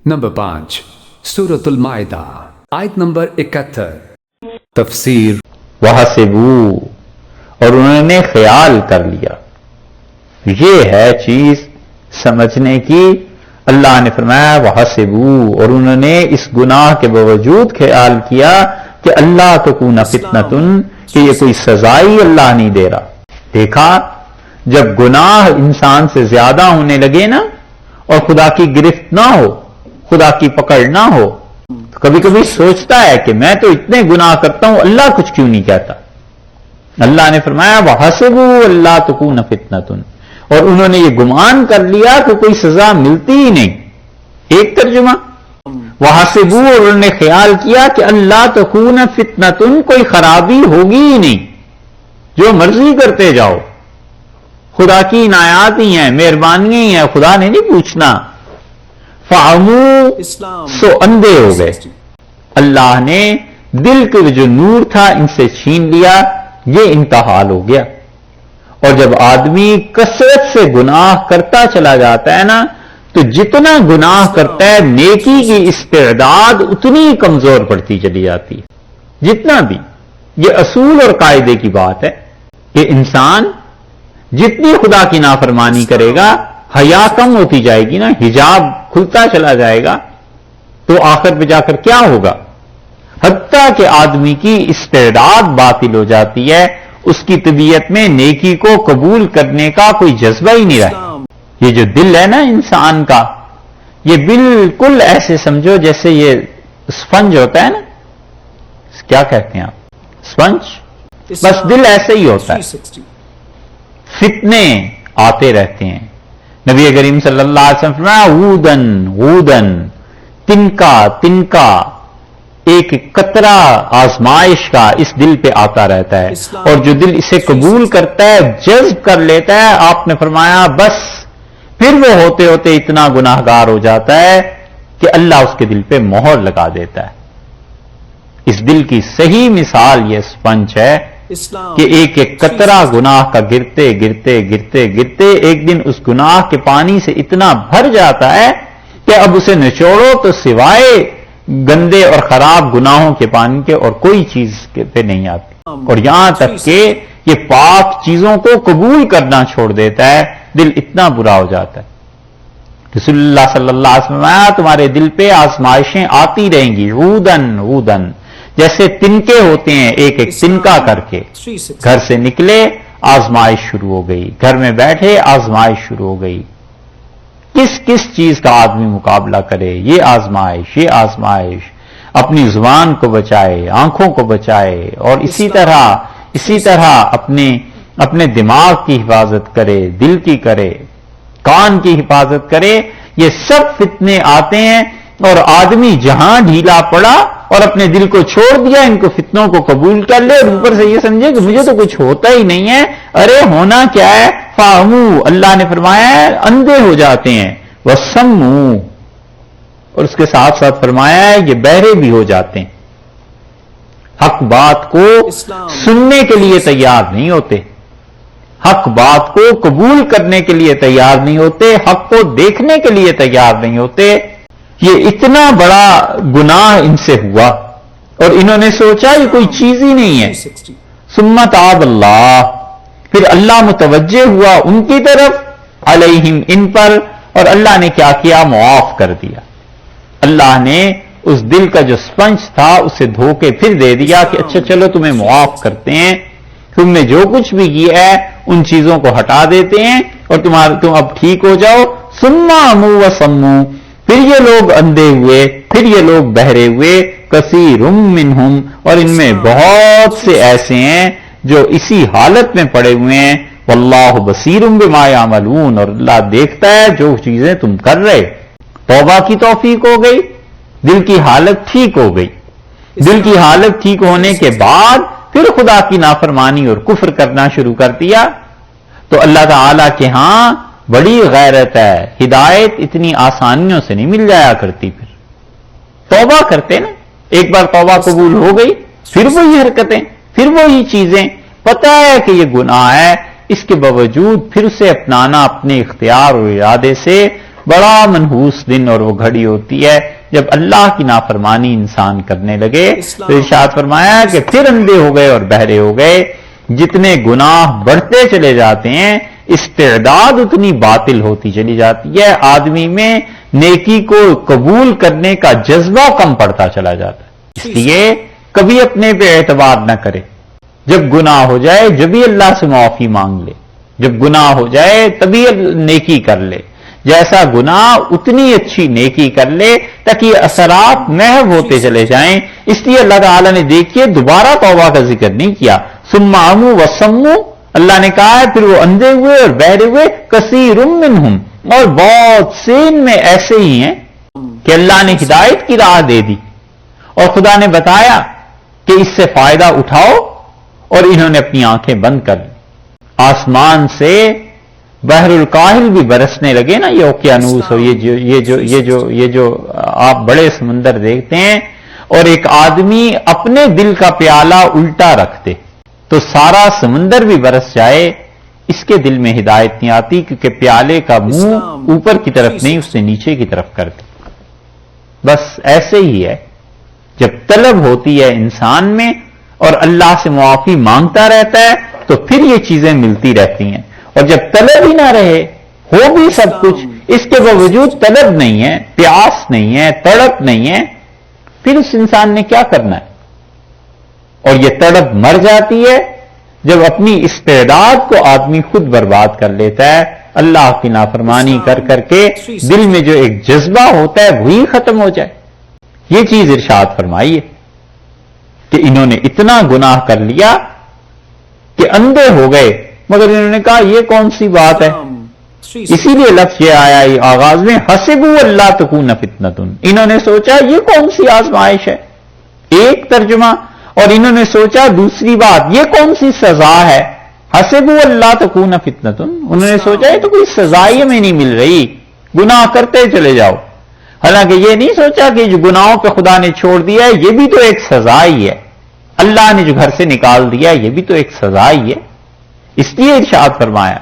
Number 5 सूरतुल माइदा आयत number 71 तफसीर वहसिबू और उन्होंने ख्याल कर लिया। ये है चीज समझने की। अल्लाह ने फरमाया वहसिबू और उन्होंने इस गुनाह के बावजूद ख्याल किया कि अल्लाह तकून फितनतुन कि ये कोई सजाई अल्लाह नहीं दे रहा। देखा जब गुनाह इंसान से ज्यादा होने लगे ना और खुदा की गिरफ्त ना हो, खुदा की पकड़ ना हो, तो कभी कभी सोचता है कि मैं तो इतने गुनाह करता हूं, अल्लाह कुछ क्यों नहीं कहता। अल्लाह ने फरमाया वहसिबू अल्लाह तकून फितनतुन और उन्होंने ये गुमान कर लिया कि कोई सजा मिलती ही नहीं। एक तर्जुमा वहसिबू और उन्होंने ख्याल किया कि अल्लाह तकून फितनतुन कोई खराबी होगी ही नहीं, जो मर्जी करते जाओ, खुदा की इनायात ही हैं, मेहरबानियां ही हैं, खुदा ने नहीं पूछना। फामू सो अंधे हो गए। अल्लाह ने दिल के जो नूर था इनसे छीन लिया, ये इंतहाल हो गया। और जब आदमी कसरत से गुनाह करता चला जाता है ना, तो जितना गुनाह करता है नेकी की इस्तेदाद उतनी कमजोर पड़ती चली जाती है। जितना भी ये असूल और कायदे की बात है कि इंसान जितनी खुदा की नाफरमानी करेगा, हया कम होती जाएगी ना, हिजाब खुलता चला जाएगा, तो आखिर में जाकर क्या होगा, हत्ता कि आदमी की इस्तेदाद बातिल हो जाती है, उसकी तबीयत में नेकी को कबूल करने का कोई जज्बा ही नहीं रहा। ये जो दिल है ना इंसान का, ये बिल्कुल ऐसे समझो जैसे ये स्पंज होता है ना, क्या कहते हैं आप, स्पंज, बस दिल ऐसे ही होता है। फितने आते रहते हैं। नबी करीम सल्लल्लाहु अलैहि वसल्लम फरमाया ऊदन ऊदन, तिनका तिनका, एक कतरा आजमाइश का इस दिल पे आता रहता है, और जो दिल इसे कबूल करता है, जज्ब कर लेता है, आपने फरमाया बस फिर वो होते होते इतना गुनाहगार हो जाता है कि अल्लाह उसके दिल पे मोहर लगा देता है। इस दिल की सही मिसाल ये स्पंज है कि एक एक कतरा गुनाह का गिरते गिरते गिरते गिरते एक दिन उस गुनाह के पानी से इतना भर जाता है कि अब उसे निचोड़ो तो सिवाय गंदे और खराब गुनाहों के पानी के और कोई चीज पे नहीं आती, और यहां तक कि ये पाक चीजों को कबूल करना छोड़ देता है, दिल इतना बुरा हो जाता है। रसूलुल्लाह सल्लल्लाहु अलैहि वसल्लम तुम्हारे दिल पे आजमाइशें आती रहेंगी, ऊदन ऊदन, जैसे तिनके होते हैं, एक एक तिनका करके। घर से निकले आजमाइश शुरू हो गई, घर में बैठे आजमाइश शुरू हो गई। किस किस चीज का आदमी मुकाबला करे, ये आजमाइश अपनी जुबान को बचाए, आंखों को बचाए, और इसी तरह अपने दिमाग की हिफाजत करे, दिल की करे, कान की हिफाजत करे। ये सब फितने आते हैं, और आदमी जहां ढीला पड़ा और अपने दिल को छोड़ दिया, इनको फितनों को कबूल कर ले, और ऊपर से ये समझे कि मुझे तो कुछ होता ही नहीं है। अरे होना क्या है, फाहमू, अल्लाह ने फरमाया है अंधे हो जाते हैं, वसम्मू, और उसके साथ साथ फरमाया है ये बहरे भी हो जाते हैं। हक बात को सुनने के लिए तैयार नहीं होते, हक बात को कबूल करने के लिए तैयार नहीं होते, हक को देखने के लिए तैयार नहीं होते। ये इतना बड़ा गुनाह इनसे हुआ और इन्होंने सोचा ये कोई चीज ही नहीं है। सुम्मत आब अल्लाह, फिर अल्लाह मुतवज्जे हुआ उनकी तरफ, अलैहिम, इन पर, और अल्लाह ने क्या किया, मुआफ कर दिया। अल्लाह ने उस दिल का जो स्पंज था उसे धो के फिर दे दिया कि अच्छा चलो तुम्हें मुआफ करते हैं, तुमने जो कुछ भी किया है उन चीजों को हटा देते हैं और तुम अब ठीक हो जाओ। सुम्मा अमू व सम्मू, फिर ये लोग अंधे हुए, फिर ये लोग बहरे हुए, कसीरुम मिनहुम, और इनमें बहुत से ऐसे हैं जो इसी हालत में पड़े हुए हैं। वल्लाहु बसीरुम बिमा यामलून, और अल्लाह देखता है जो चीजें तुम कर रहे। तौबा की तौफीक हो गई, दिल की हालत ठीक हो गई। दिल की हालत ठीक होने के बाद फिर खुदा की नाफरमानी और कुफ्र करना शुरू कर दिया, तो अल्लाह ताला के यहां बड़ी गैरत है, हिदायत इतनी आसानियों से नहीं मिल जाया करती। फिर तौबा करते ना, एक बार तौबा कबूल हो गई, फिर वही हरकतें, फिर वही चीजें, पता है कि ये गुनाह है, इसके बावजूद फिर उसे अपनाना अपने इख्तियार और इरादे से بڑا منحوس دن اور وہ گھڑی ہوتی ہے جب اللہ کی نافرمانی انسان کرنے لگے. تو ارشاد فرمایا کہ پھر اندھے ہو گئے اور بہرے ہو گئے. جتنے گناہ بڑھتے چلے جاتے ہیں استعداد اتنی باطل ہوتی چلی جاتی ہے. آدمی میں نیکی کو قبول کرنے کا جذبہ کم پڑتا چلا جاتا ہے. اس لیے کبھی اپنے پہ اعتبار نہ کرے. جب گناہ ہو جائے جبھی اللہ سے معافی مانگ لے. جب گناہ ہو جائے تبھی نیکی کر لے. جیسا گناہ اتنی اچھی نیکی کر لے تاکہ یہ اثرات محو ہوتے چلے جائیں. اس لیے اللہ تعالیٰ نے دیکھیے دوبارہ توبہ کا ذکر نہیں کیا. ثم عموا وصموا، اللہ نے کہا ہے پھر وہ اندھے ہوئے اور بہرے ہوئے. کثیر منہم، اور بہت سے ان میں ایسے ہی ہیں کہ اللہ نے ہدایت کی راہ دے دی اور خدا نے بتایا کہ اس سے فائدہ اٹھاؤ اور انہوں نے اپنی آنکھیں بند کر لی. آسمان سے بحر الکاہل بھی برسنے لگے نا، یہ اوقیانوس اور یہ جو آپ بڑے سمندر دیکھتے ہیں، اور ایک آدمی اپنے دل کا پیالہ الٹا رکھتے تو سارا سمندر بھی برس جائے. اس کے دل میں ہدایت نہیں آتی کیونکہ پیالے کا منہ اوپر کی طرف نہیں، اس نے نیچے کی طرف کر دی. بس ایسے ہی ہے، جب طلب ہوتی ہے انسان میں اور اللہ سے معافی مانگتا رہتا ہے تو پھر یہ چیزیں ملتی رہتی ہیں. اور جب طلب ہی نہ رہے، ہو بھی سب کچھ، اس کے باوجود طلب نہیں ہے، پیاس نہیں ہے، تڑپ نہیں ہے، پھر اس انسان نے کیا کرنا ہے؟ اور یہ تڑپ مر جاتی ہے جب اپنی استعداد کو آدمی خود برباد کر لیتا ہے. اللہ کی نافرمانی کر کر کے دل میں جو ایک جذبہ ہوتا ہے وہی ختم ہو جائے. یہ چیز ارشاد فرمائیے کہ انہوں نے اتنا گناہ کر لیا کہ اندھے ہو گئے، مگر انہوں نے کہا یہ کون سی بات ہے. اسی لیے لفظ یہ آیا ہی آغاز میں، حسبوا اللہ تکون فتنۃ، انہوں نے سوچا یہ کون سی آزمائش ہے، ایک ترجمہ. اور انہوں نے سوچا دوسری بات یہ کون سی سزا ہے، حسبوا اللہ تکون فتنۃ، انہوں نے سوچا یہ تو کوئی سزا ہی ہمیں نہیں مل رہی، گناہ کرتے چلے جاؤ. حالانکہ یہ نہیں سوچا کہ جو گناہوں پہ خدا نے چھوڑ دیا ہے یہ بھی تو ایک سزا ہی ہے. اللہ نے جو گھر سے نکال دیا یہ بھی تو ایک سزا ہی ہے. اس لیے ارشاد فرمایا